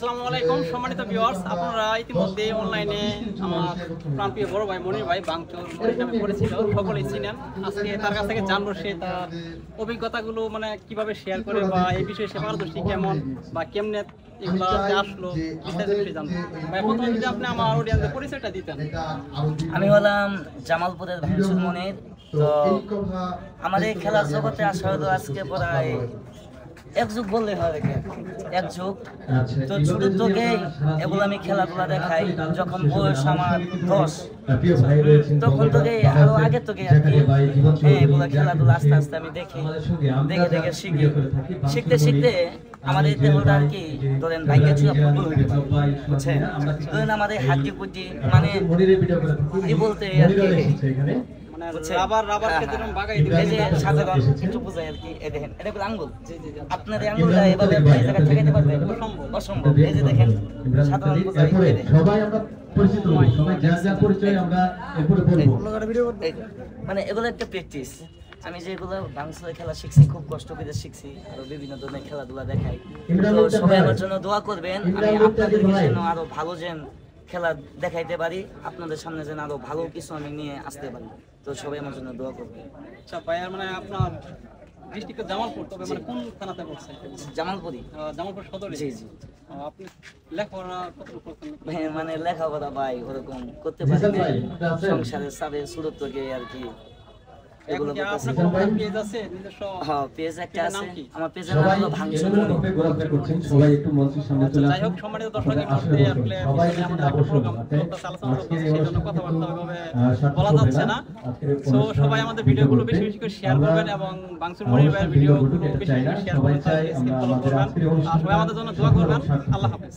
আসসালামু আলাইকুম সম্মানিত ভিউয়ার্স, আপনারা ইতিমধ্যে অনলাইনে আমার প্রাণপ্রিয় বড় ভাই মনির ভাই বাংচুর মনির নামে পরিচিত, সকলেই চিনেন। আজকে তার কাছ থেকে জানবো সে তার অভিজ্ঞতাগুলো মানে কিভাবে শেয়ার করে বা এই বিষয়ে সে পারদর্শী কেমন বা কেমনে এগুলাতে আসলো বিস্তারিত জানবো। ভাই প্রথমে যদি আপনি আমার অডিয়েন্সের পরিচয়টা দিতেন। আমি হলাম জামালপুরের ভাঙচুর মনির। তো আমাদের খেলার জগতে আসা হলো আজকে প্রায় এক যুগ বললে হয়, এক যুগ। তো ছোট থেকে এগুলো আমি খেলাধুলা দেখাই। যখন বয়স আমার 10 তখন থেকে আরো আগে থেকে আর কি এগুলো খেলাধুলা আস্তে আস্তে আমি দেখে দেখে শিখি। শিখতে শিখতে আমাদের দেহটা আর কি ধরেন ভাইয়া ছিল ফুটবল হইতে পারে, বুঝছেন? ধরেন আমাদের হাড্ডি কুড্ডি মানে কি বলতে আর কি আপনাদের আঙ্গুলটা এভাবে ঠেকাইতে পারবেন অসম্ভব। এই যে দেখেন সাধারণ মানে এগুলো একটা প্র্যাকটিস। আমি যেগুলো ভাঙচুরের খেলা শিখছি খুব কষ্ট করে শিখছি, আরো বিভিন্ন ধরনের খেলাধুলা দেখাই। তো সবাই আমার জন্য দোয়া করবেন, আমি আপনাদের জন্য আরো ভালো যেন খেলা দেখাইতে পারি, আপনাদের সামনে যেন আরো ভালো কিছু আমি নিয়ে আসতে পারি। তো সবাই আমার জন্য দোয়া করবেন। আচ্ছা ভাইয়া, মানে আপনার ডিস্ট্রিক্ট জামালপুর, তবে মানে কোন থানাতে পড়ছে? জামালপুরি, জামালপুর সদরে। জি জি। আপনি লেখাপড়া কতটুকু করতেন? মানে লেখাপড়া ভাই ওরকম করতে পারি না, সংসারের চাপে শুরু থেকে আর কি। এগুলো পেজ আছে নিজস্ব? হ্যাঁ, পেজ একটা আছে। আমার পেজের নাম হলো ভাঙচুর মনির। সবাই একটু মঞ্চের সামনে চলে আসুন। যাই হোক সম্মানিত দর্শক, এই মুহূর্তে আসলে আমাদের একটা প্রোগ্রাম চলতেছে, আলোচনা চলতেছে, সেজন্য কথাবার্তা ভাবে বলা যাচ্ছে না। সো সবাই আমাদের ভিডিওগুলো বেশি বেশি করে শেয়ার করবেন এবং ভাঙচুর মনির ভাইয়ের ভিডিওগুলো বেশি বেশি শেয়ার করবেন, স্ক্রিন ফলো করবেন, আর সবাই আমাদের জন্য দোয়া করবেন। আল্লাহ হাফেজ।